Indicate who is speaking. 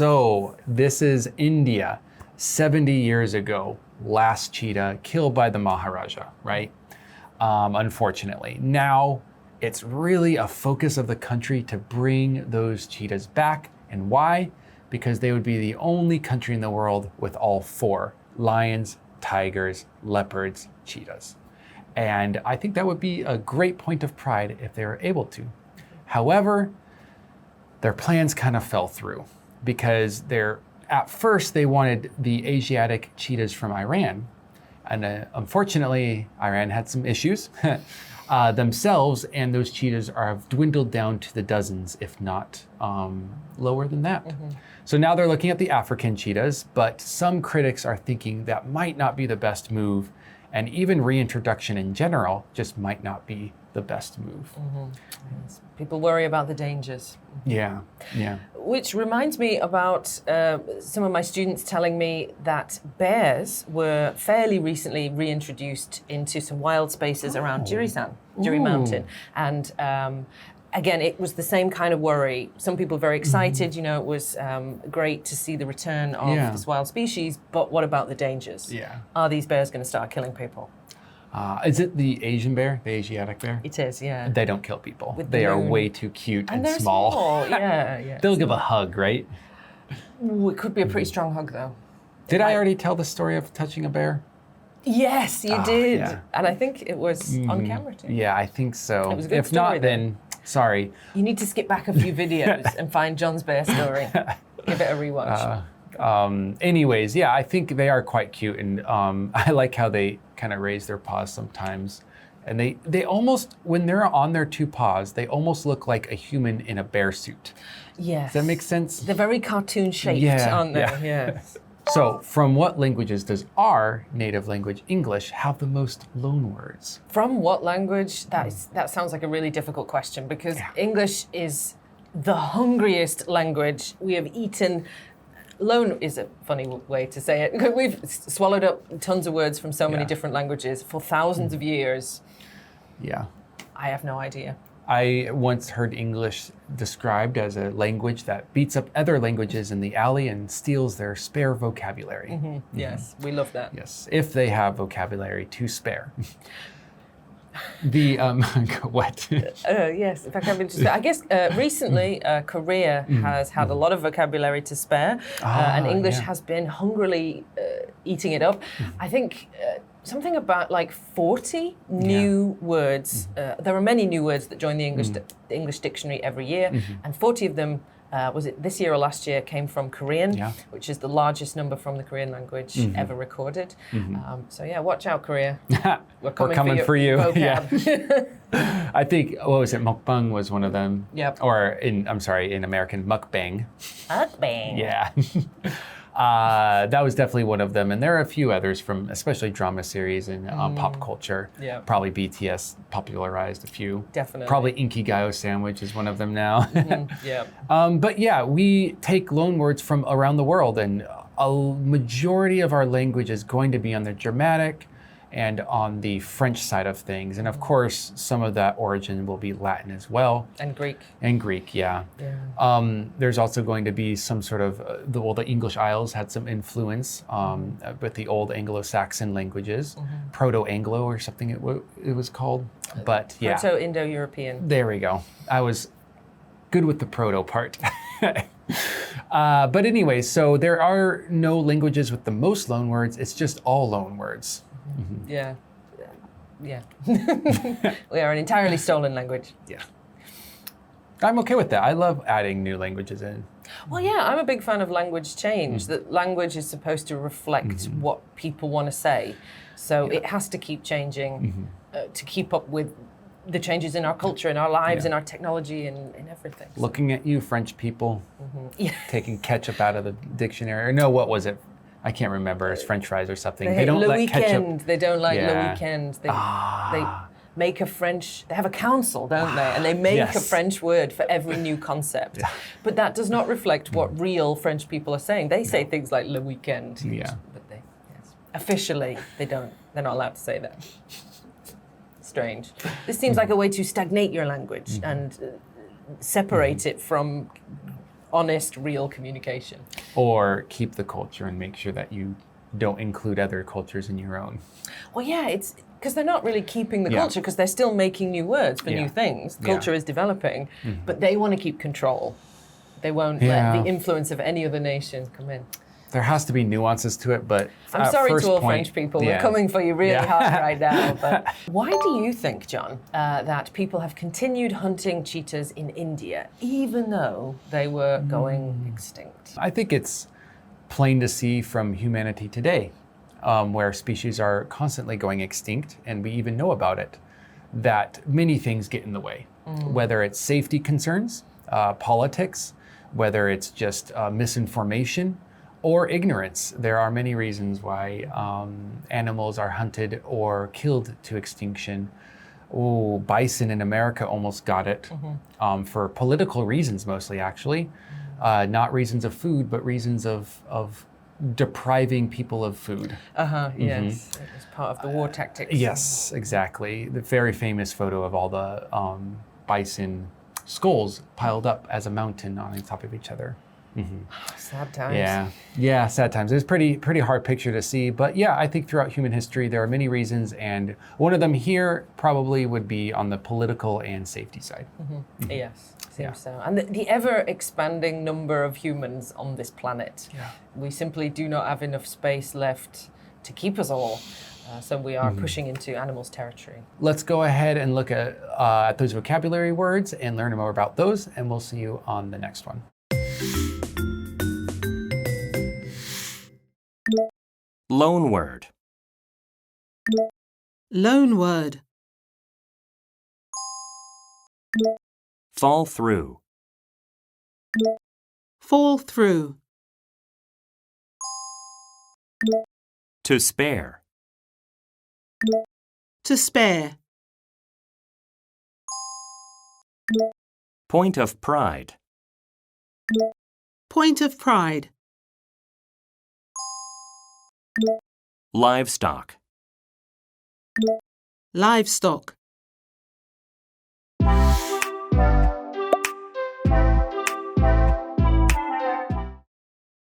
Speaker 1: So this is India, 70 years ago, last cheetah killed by the Maharaja, right? Unfortunately. Now it's really a focus of the country to bring those cheetahs back. And why? Because they would be the only country in the world with all four: lions, tigers, leopards, cheetahs. And I think that would be a great point of pride if they were able to. However, their plans kind of fell through because at first they wanted the Asiatic cheetahs from Iran. And unfortunately, Iran had some issues themselves, and those cheetahs have dwindled down to the dozens, if not lower than that. So now they're looking at the African cheetahs, but some critics are thinking that might not be the best move, and even reintroduction in general just might not be the best move.
Speaker 2: Yes. People worry about the dangers.
Speaker 1: Yeah.
Speaker 2: Which reminds me about some of my students telling me that bears were fairly recently reintroduced into some wild spaces around Jiri Mountain. And again, it was the same kind of worry. Some people very excited, it was great to see the return of this wild species, but what about the dangers? Are these bears going to start killing people?
Speaker 1: Is it the Asian bear, the Asiatic bear?
Speaker 2: It is, yeah.
Speaker 1: They don't kill people. They are way too cute and
Speaker 2: they're
Speaker 1: small.
Speaker 2: Yeah.
Speaker 1: They'll give a hug, right?
Speaker 2: Ooh, it could be a pretty strong hug, though.
Speaker 1: Did I already tell the story of touching a bear?
Speaker 2: Yes, you did. Yeah. And I think it was on camera too.
Speaker 1: Yeah, I think so.
Speaker 2: It was a good
Speaker 1: if
Speaker 2: story,
Speaker 1: not, then sorry.
Speaker 2: You need to skip back a few videos and find John's bear story. Give it a rewatch.
Speaker 1: Anyways, yeah, I think they are quite cute, and I like how they kind of raise their paws sometimes. And they almost, when they're on their two paws, they almost look like a human in a bear suit.
Speaker 2: Yes.
Speaker 1: Does that make sense?
Speaker 2: They're very cartoon shaped, aren't they? Yeah. Yes.
Speaker 1: So, from what languages does our native language, English, have the most loanwords?
Speaker 2: From what language? That sounds like a really difficult question, because English is the hungriest language. We have eaten... Loan is a funny way to say it. We've swallowed up tons of words from so many different languages for thousands of years.
Speaker 1: Yeah.
Speaker 2: I have no idea.
Speaker 1: I once heard English described as a language that beats up other languages in the alley and steals their spare vocabulary.
Speaker 2: Yes, we love that.
Speaker 1: Yes, if they have vocabulary to spare. The what?
Speaker 2: Yes, vocabulary to spare. I guess recently Korea has had a lot of vocabulary to spare, and English has been hungrily eating it up. I think something about like 40 new words. There are many new words that join the English dictionary every year, and 40 of them. Was it this year or last year, came from Korean, which is the largest number from the Korean language ever recorded. So yeah, watch out, Korea. We're coming for you.
Speaker 1: I think, what was it, mukbang was one of them.
Speaker 2: Yep.
Speaker 1: Or in American, mukbang.
Speaker 2: Mukbang.
Speaker 1: Yeah. That was definitely one of them. And there are a few others from especially drama series and pop culture.
Speaker 2: Yeah.
Speaker 1: Probably BTS popularized a few.
Speaker 2: Definitely. Probably
Speaker 1: Inkigayo sandwich is one of them now.
Speaker 2: Yeah.
Speaker 1: But yeah, we take loanwords from around the world, and a majority of our language is going to be on the Germanic and on the French side of things. And of course, some of that origin will be Latin as well.
Speaker 2: And Greek.
Speaker 1: And Greek, yeah. There's also going to be some sort of, the English Isles had some influence with the old Anglo-Saxon languages, Proto-Anglo or something it was called. But yeah.
Speaker 2: Proto-Indo-European.
Speaker 1: There we go. I was good with the proto part. But anyway, so there are no languages with the most loanwords. It's just all loanwords.
Speaker 2: Yeah. We are an entirely stolen language.
Speaker 1: Yeah. I'm okay with that. I love adding new languages in.
Speaker 2: Well, yeah, I'm a big fan of language change. That language is supposed to reflect what people want to say. So it has to keep changing to keep up with the changes in our culture, in our lives, in our technology, and in everything. So.
Speaker 1: Looking at you, French people, taking ketchup out of the dictionary. Or no, what was it? I can't remember. It's French fries or something.
Speaker 2: They don't like ketchup. They don't like le weekend. They make a French, they have a council, don't they? And they make a French word for every new concept. But that does not reflect what real French people are saying. They say things like le weekend. But they, officially, they don't. They're not allowed to say that. Strange. This seems like a way to stagnate your language and separate it from honest, real communication.
Speaker 1: Or keep the culture and make sure that you don't include other cultures in your own.
Speaker 2: Well, yeah, it's because they're not really keeping the culture because they're still making new words for new things. Culture is developing, but they want to keep control. They won't let the influence of any other nation come in.
Speaker 1: There has to be nuances to it, but
Speaker 2: I'm sorry to all French people. We're coming for you really hard right now. But why do you think, John, that people have continued hunting cheetahs in India, even though they were going extinct?
Speaker 1: I think it's plain to see from humanity today, where species are constantly going extinct, and we even know about it, that many things get in the way, whether it's safety concerns, politics, whether it's just misinformation, or ignorance. There are many reasons why animals are hunted or killed to extinction. Oh, bison in America almost got it for political reasons mostly, actually. Not reasons of food, but reasons of depriving people of food.
Speaker 2: Yes, it was part of the war tactics.
Speaker 1: Yes, exactly. The very famous photo of all the bison skulls piled up as a mountain on top of each other.
Speaker 2: Sad times.
Speaker 1: Yeah, sad times. It's pretty hard picture to see, but yeah, I think throughout human history there are many reasons, and one of them here probably would be on the political and safety side.
Speaker 2: Yes, seems so. And the ever-expanding number of humans on this planet. We simply do not have enough space left to keep us all. So we are pushing into animals' territory.
Speaker 1: Let's go ahead and look at those vocabulary words and learn more about those, and we'll see you on the next one.
Speaker 3: Loan word.
Speaker 4: Loan word.
Speaker 3: Fall through.
Speaker 4: Fall through.
Speaker 3: To spare.
Speaker 4: To spare.
Speaker 3: Point of pride.
Speaker 4: Point of pride.
Speaker 3: Livestock.
Speaker 4: Livestock.